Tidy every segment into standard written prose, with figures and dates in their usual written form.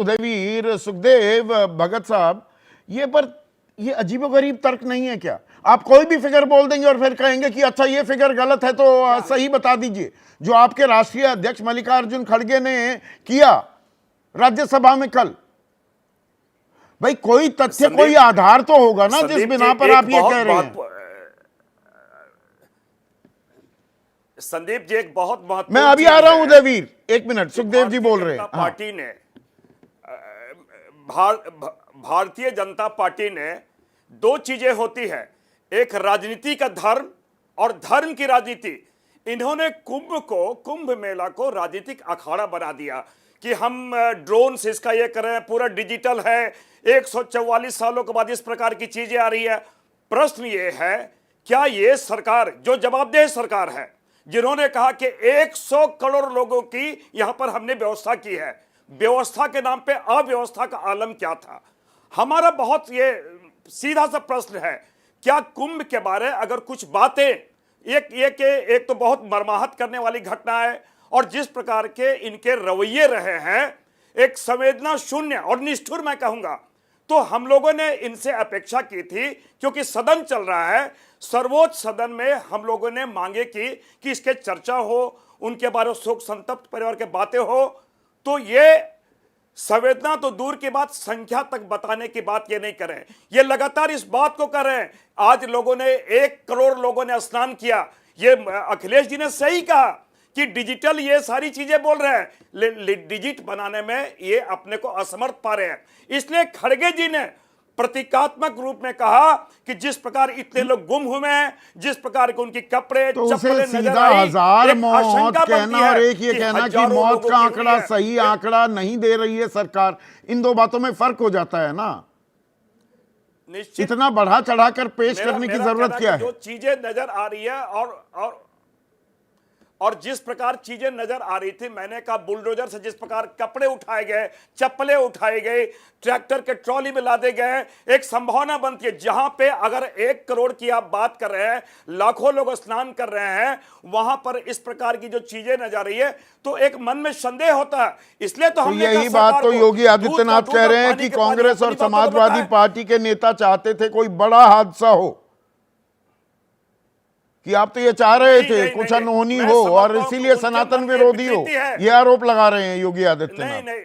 उदयवीर, सुखदेव, भगत साहब, ये अजीबोगरीब तर्क नहीं है क्या? आप कोई भी फिगर बोल देंगे और फिर कहेंगे कि अच्छा ये फिगर गलत है तो सही बता दीजिए। जो आपके राष्ट्रीय अध्यक्ष मल्लिकार्जुन खड़गे ने किया राज्यसभा में कल, भाई कोई तथ्य, कोई आधार तो होगा ना जिस बिना पर आप ये कह रहे हैं। संदीप जी, एक बहुत महत्वपूर्ण, मैं अभी आ रहा हूं उदयवीर, एक मिनट, सुखदेव जी बोल रहे हैं। पार्टी ने भारतीय जनता पार्टी ने, दो चीजें होती है, एक राजनीति का धर्म और धर्म की राजनीति। इन्होंने कुंभ मेला को राजनीतिक अखाड़ा बना दिया कि हम ड्रोन से इसका ये कर रहे हैं, पूरा डिजिटल है, 144 सालों के बाद इस प्रकार की चीजें आ रही है। प्रश्न ये है, क्या ये सरकार, जो जवाबदेह सरकार है, जिन्होंने कहा कि 100 करोड़ लोगों की यहां पर हमने व्यवस्था की है, व्यवस्था के नाम पे अव्यवस्था का आलम क्या था? हमारा बहुत ये सीधा सा प्रश्न है, क्या कुंभ के बारे अगर कुछ बातें, एक तो बहुत मर्माहत करने वाली घटना है, और जिस प्रकार के इनके रवैये रहे हैं, एक संवेदना शून्य और निष्ठुर मैं कहूंगा, तो हम लोगों ने इनसे अपेक्षा की थी, क्योंकि सदन चल रहा है, सर्वोच्च सदन में हम लोगों ने मांगे कि इसके चर्चा हो, उनके बारे में शोक संतप्त परिवार के बातें हो, तो ये संवेदना तो दूर की बात, संख्या तक बताने की बात ये नहीं करें, ये लगातार इस बात को कर रहे हैं। आज लोगों ने 1 करोड़ लोगों ने स्नान किया। ये अखिलेश जी ने सही कहा कि डिजिटल ये सारी चीजें बोल रहे हैं, डिजिट बनाने में ये अपने को असमर्थ पा रहे हैं। इसलिए खड़गे जी ने प्रतीकात्मक रूप में कहा कि जिस प्रकार इतने लोग गुम हुए हैं, जिस प्रकार के उनके कपड़े, तो चप्पलें सीधा नजर आई, 1000 मौत कहना और एक ये कि कहना कि हजारों मौत लोगों का की आंकड़ा हुई है। सही आंकड़ा नहीं दे रही है सरकार, इन दो बातों में फर्क हो जाता है ना। निश्चित इतना बढ़ा चढ़ाकर पेश करने की जरूरत क्या है? जो चीजें नजर आ रही है और जिस प्रकार चीजें नजर आ रही थी, मैंने कहा बुलडोजर से जिस प्रकार कपड़े उठाए गए, चप्पलें उठाई गई, ट्रैक्टर के ट्रॉली में लादे गए, एक संभावना बनती है जहां पे अगर 1 करोड़ की आप बात कर रहे हैं, लाखों लोग स्नान कर रहे हैं, वहां पर इस प्रकार की जो चीजें नजर आ रही है, तो एक मन में संदेह होता है। इसलिए तो हमने यही बात तो योगी आदित्यनाथ कह रहे हैं कि कांग्रेस और समाजवादी पार्टी के नेता चाहते थे कोई बड़ा हादसा हो, कि आप तो ये चाह रहे थे कुछ अनहोनी हो और इसीलिए सनातन विरोधी हो, ये आरोप लगा रहे हैं योगी आदित्यनाथ। नहीं,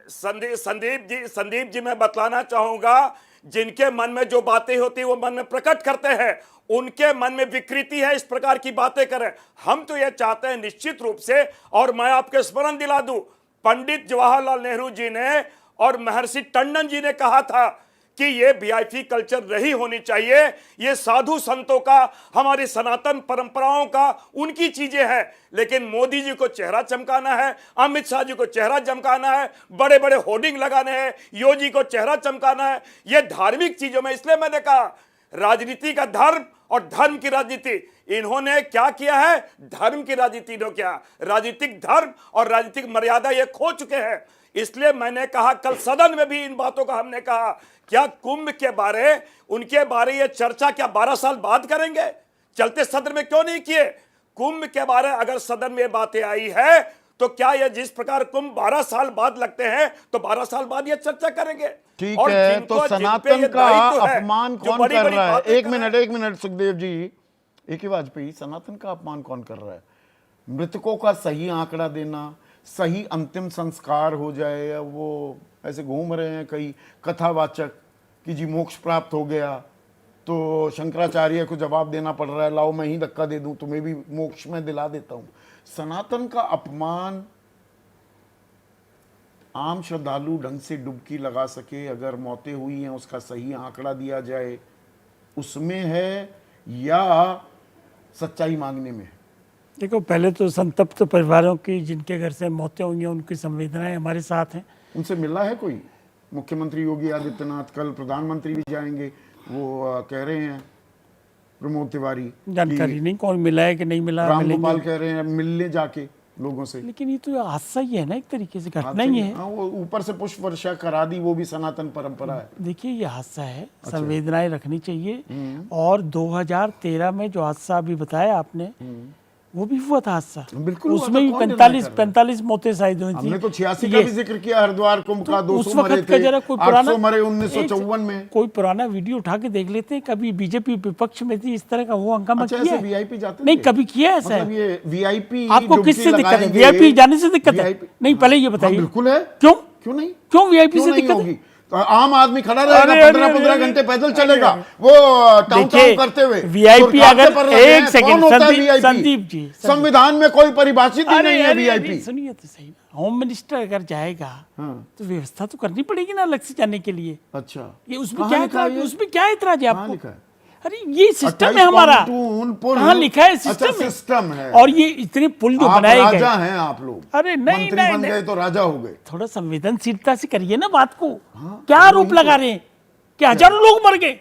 संदीप जी मैं बतलाना चाहूंगा, जिनके मन में जो बातें होती वो मन में प्रकट करते हैं, उनके मन में विकृति है, इस प्रकार की बातें करें। हम तो ये चाहते हैं निश्चित रूप से, और मैं आपके स्मरण दिला दूं, पंडित जवाहरलाल नेहरू जी ने और महर्षि टंडन जी ने कहा था कि ये वीआईपी कल्चर नहीं होनी चाहिए, ये साधु संतों का, हमारी सनातन परंपराओं का, उनकी चीजें हैं। लेकिन मोदी जी को चेहरा चमकाना है, अमित शाह जी को चेहरा चमकाना है, बड़े बड़े होर्डिंग लगाने हैं, योगी को चेहरा चमकाना है, ये धार्मिक चीजों में। इसलिए मैंने कहा राजनीति का धर्म और धर्म की राजनीति, इन्होंने क्या किया है? धर्म की राजनीति ने क्या, राजनीतिक धर्म और राजनीतिक मर्यादा ये खो चुके हैं। इसलिए मैंने कहा कल सदन में भी इन बातों का हमने कहा, क्या कुंभ के बारे, उनके बारे ये चर्चा क्या 12 साल बाद करेंगे? चलते सदन में क्यों नहीं किए? कुंभ के बारे अगर सदन में बातें आई है तो क्या ये जिस प्रकार कुंभ 12 साल बाद लगते हैं तो 12 साल बाद ये चर्चा करेंगे। ठीक है, तो सनातन का अपमान कौन कर रहा है? एक मिनट सुखदेव जी, एक ही वाजपेयी, सनातन का अपमान कौन कर रहा है? मृतकों का सही आंकड़ा देना, सही अंतिम संस्कार हो जाए, वो ऐसे घूम रहे हैं कई कथावाचक कि जी मोक्ष प्राप्त हो गया, तो शंकराचार्य को जवाब देना पड़ रहा है, लाओ मैं ही धक्का दे दूं, तुम्हें भी मोक्ष में दिला देता हूं। सनातन का अपमान आम श्रद्धालु ढंग से डुबकी लगा सके, अगर मौतें हुई हैं उसका सही आंकड़ा दिया जाए, उसमें है या सच्चाई मांगने में? देखो, पहले तो संतप्त परिवारों की जिनके घर से मौतें हुई हैं उनकी संवेदनाएं हमारे साथ हैं। उनसे मिला है कोई? मुख्यमंत्री योगी आदित्यनाथ, कल प्रधानमंत्री भी जाएंगे, वो कह रहे हैं प्रमोद तिवारी, जानकारी नहीं कौन मिला है कि नहीं मिला। रामगोपाल कह रहे हैं मिलने जाके लोगों से। लेकिन ये तो हादसा ही है ना, एक तरीके से घटना ही है। वो ऊपर से पुष्प वर्षा करा दी, वो भी सनातन परंपरा है। देखिए ये हादसा है, संवेदनाएं रखनी चाहिए। और 2013 में जो हादसा अभी बताया आपने, वो भी हुआ था हादसा, बिल्कुल हुआ था, उसमें भी कौन deny 45 मौतें शायद हुई थी। हमने तो 86 का ये- भी जिक्र किया, हरिद्वार कुंभ का तो उस 200 मरे वक्त का थे, जरा कोई 800 मरे 1954 में। कोई पुराना वीडियो उठा के देख लेते हैं, कभी बीजेपी विपक्ष में थी इस तरह का वो हंगामा अच्छा, किया ऐसे है? वीआईपी जाते नहीं थे? कभी किया है ऐसा? मतलब ये वीआईपी आपको किससे दिक्कत है? वीआईपी जाने से दिक्कत है? नहीं पहले ये बताइए, बिल्कुल है, क्यों क्यों नहीं, क्यों वीआईपी से क्यों नहीं दिक्कत होगी? है? तो आम आदमी खड़ा रहेगा, अरे, 15-15 अरे, घंटे पैदल अरे, चलेगा, अरे, वो टाउन देखिए, करते हुए वीआईपी सुरखाते अगर पर लगे एक हैं। सेकंड, कौन होता है संदीप- वीआईपी? संदीप जी, संदीप। संविधान में कोई परिभाषित ही नहीं है अरे, वीआईपी। सुनिए तो सही, होम मिनिस्टर अगर जाएगा हाँ। तो व्यवस्था तो करनी पड़ेगी ना अलग से जाने के लिए। अच्छा, ये उसमें कहाँ क्या लिखा है इतराज, ये? उसमें क्या इतराज है कहाँ आपको? लिखा है? अरे ये सिस्टम 28 है हमारा, pontoon पुल, कहाँ लिखा है? अच्छा, सिस्टम है। सिस्टम है। और ये इतने पुल जो आप बनाए गए, राजा हैं आप लोग, अरे नहीं, मंत्री नहीं, बन नहीं। गए तो राजा हो गए। थोड़ा संवेदनशीलता से करिए ना बात को। क्या आरोप लगा रहे हैं कि हजारों लोग मर गए?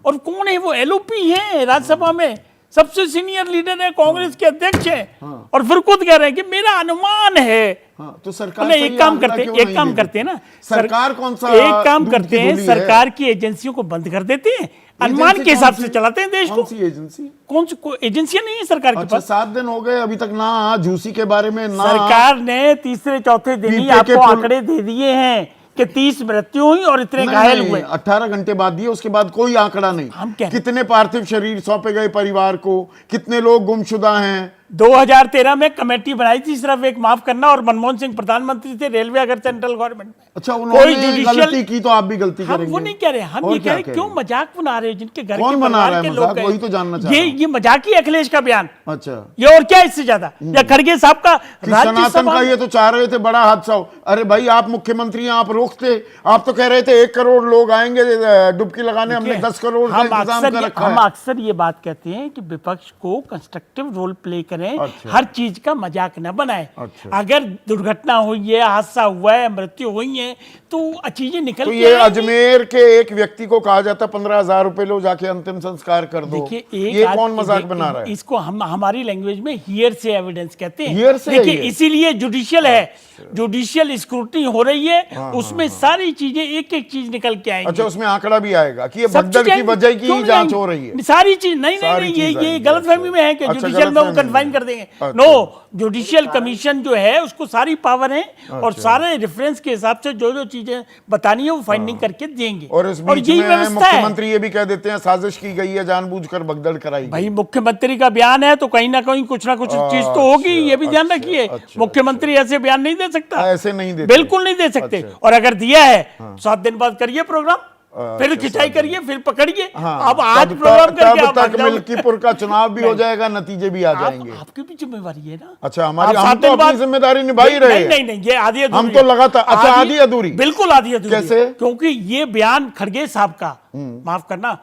और कौन है वो? एलओपी है राज्यसभा में, सबसे सीनियर लीडर है, कांग्रेस के अध्यक्ष है, और फिर खुद कह रहे हैं कि मेरा अनुमान है। हाँ, तो सरकार नहीं, सही एक काम आंकड़ा करते, क्यों एक नहीं काम दे करते हैं देती? ना, सरकार कौन सा एक काम दूध करते की हैं, धुली है? सरकार की एजेंसियों को बंद कर देते हैं, अनुमान एजेंसी के हिसाब कौन से सी? चलाते हैं देश कौन को। सी एजेंसी? कौन सी कोई एजेंसियां नहीं है सरकार के अच्छा, पास? 7 दिन हो गए अभी तक ना झूसी के बारे में ना सरकार ने तीसरे चौथे दिन ही पीपे के आपको पुल- आंकड़े दे दिए हैं कि 30 मृत्यु हुई और इतने नहीं, घायल नहीं, हुए। 18 घंटे बाद दिए, उसके बाद कोई आंकड़ा नहीं। हम कह रहे हैं। कितने पार्थिव शरीर सौंपे गए परिवार को, कितने लोग गुमशुदा हैं? 2013 में कमेटी बनाई थी सिर्फ एक, माफ करना, और मनमोहन सिंह प्रधानमंत्री थे, रेलवे अगर सेंट्रल गवर्नमेंट में। अच्छा, कोई उन्होंने judicial- गलती की तो आप भी गलती हम करेंगे। वो नहीं कह रहे, हम और ये क्या कह रहे कह क्यों रहे हैं? मजाक बना रहे हो जिनके घर कौन के बना परिवार रहा है के मजाक? लोग गए। वही तो जानना चाह रहा हूं। ये मजाक ही अखिलेश का बयान, अच्छा, ये और क्या इससे ज्यादा? या खड़गे साहब का कि सनातन राज्यसभा का ये तो चाह रहे थे बड़ा हादसा हो। अरे भाई, आप मुख्यमंत्री हैं, आप रोकते। आप तो कह रहे थे 1 करोड़ लोग आएंगे डुबकी लगाने, हमने 10 करोड़ का इंतजाम कर रखा हम है। अक्सर ये बात कहते हैं कि विपक्ष को कंस्ट्रक्टिव रोल प्ले करें, अच्छा। हर चीज का मजाक न बनाए। अच्छा। अगर दुर्घटना हुई है, हादसा हुआ है, मृत्यु हुई है, तो चीजें निकल तो के ये आएंगी। अजमेर के एक व्यक्ति को कहा जाता 15,000 रुपए लो, जाके अंतिम संस्कार कर दो। देखिए, ये एक कौन मजाक बना रहा है? इसको हम हमारी लैंग्वेज में हियर से एविडेंस कहते हैं। Hear से देखिए, है ये। इसीलिए जुडिशियल है, जुडिशियल स्क्रूटनी हो रही है, उसमें सारी चीजें एक एक चीज निकल के आएंगी। अच्छा, उसमें आंकड़ा भी आएगा कि ये सब भगदड़ चीजें की वजह की क्यों ही नहीं जांच आएंगी? हो रही है। सारी चीज नहीं, सारी ये चीज आएंगी, गलतफहमी में है कि अच्छा, जुडिशियल में वो गलतफहमी कन्फाइन में। कर देंगे। अच्छा। नो, जुडिशियल कमीशन जो है उसको सारी पावर है, और सारे रेफरेंस के हिसाब से जो जो चीजें बतानी है वो फाइंडिंग करके देंगे। और इस बीच यही में व्यवस्था है। मुख्यमंत्री ये भी कह देते हैं साजिश की गई है, जानबूझकर भगदड़ कराई गई। भाई, मुख्यमंत्री का बयान है तो कहीं ना कहीं कुछ ना कुछ चीज तो होगी, ये भी ध्यान अच्छा, रखिए। अच्छा, मुख्यमंत्री ऐसे बयान नहीं दे सकता, ऐसे नहीं देते। बिल्कुल नहीं दे सकते। अच्छा। और अगर दिया है 7 दिन बाद करिए प्रोग्राम, फिर अच्छा, खिंचाई करिए, फिर पकड़िए। हाँ, अब आज तब प्रोग्राम तक- करके तब आप तक भाग जाओगे। मिल्कीपुर का चुनाव भी हो जाएगा, नतीजे भी आ जाएंगे। आपकी भी जिम्मेवारी है ना। अच्छा, हमारी, आप हम 7 तो दिन अपनी बाद- जिम्मेदारी निभा ही रहे नहीं, हैं। नहीं, नहीं, ये आधी अधूरी हम तो है। लगातार, अच्छा, आधी अधूरी। बिल्कुल आधी अधूरी है। कैसे? क्योंकि ये बयान खड़गे साहब का, माफ करना,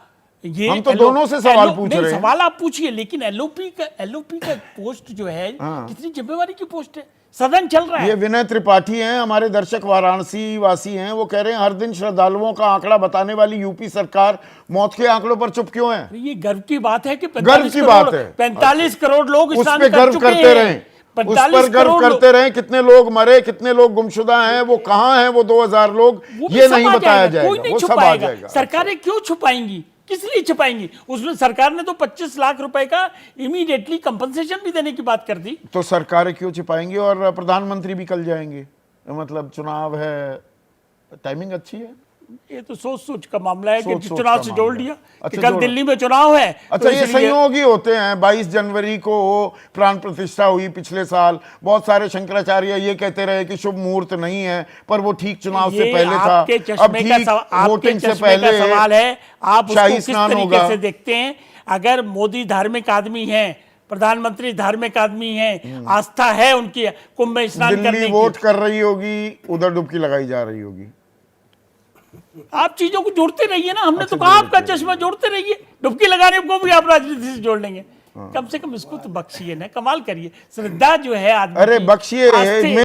ये हम तो दोनों से सवाल पूछ नहीं, रहे हैं। सवाल आप पूछिए, लेकिन एलओपी का पोस्ट जो है, कितनी जिम्मेवारी की पोस्ट है, सदन चल रहा ये है। विनय त्रिपाठी हैं, हमारे दर्शक वाराणसी वासी हैं, वो कह रहे हैं हर दिन श्रद्धालुओं का आंकड़ा बताने वाली यूपी सरकार मौत के आंकड़ों पर चुप क्यों है? ये गर्व की बात है कि गर्व की बात है। 45 करोड़ लोग उस स्नान पे कर गर्व चुके करते हैं। रहें, उस 45 पर गर्व करोड़ करते रहें। कितने लोग मरे, कितने लोग गुमशुदा हैं, वो कहां हैं, वो 2,000 लोग, वो भी ये सब नहीं आ बताया जाएगा, कोई जाएगा, नहीं वो सब आ छुपाएगा। जाएगा। सरकारें क्यों छुपाएंगी, किस लिए छुपाएंगी? उसमें सरकार ने तो 25 लाख रुपए का इमीडिएटली कंपनसेशन भी देने की बात कर दी। तो सरकारें क्यों छिपाएंगी? और प्रधानमंत्री भी कल जाएंगे, मतलब चुनाव है, टाइमिंग अच्छी है। ये तो सोच सोच का मामला है कि सोच चुनाव का से मामला जोड़ है। लिया कि अच्छा, कल जोड़। दिल्ली में चुनाव है। अच्छा, तो ये इसलिए- संयोग ही होते हैं। 22 जनवरी को प्राण प्रतिष्ठा हुई पिछले साल। बहुत सारे शंकराचार्य ये कहते रहे कि शुभ मुहूर्त नहीं है, पर वो ठीक चुनाव से ये पहले था। आपके अब चश्मे का ठीक आपके वोटिंग से चश्मे का पहले सवाल है, आप उसको शाही किस स्नान तरीके होगा। से देखते हैं? अगर मोदी धार्मिक आदमी है, प्रधानमंत्री धार्मिक आदमी है, आस्था है उनकी कुंभ में स्नान करने दिल्ली की, वोट कर रही होगी, उधर डुबकी लगाई जा रही होगी। आप चीजों को जोड़ते रहिए ना। हमने अच्छा, तो कहा आपका जोड़ते चश्मा जोड़ते रहिए, डुबकी लगाने को भी आप राजनीति से जोड़ लेंगे। कम से कम इसको तो बख्शिए ना, कमाल करिए। श्रद्धा जो है आदमी अरे की, बख्शिए, आस्थे-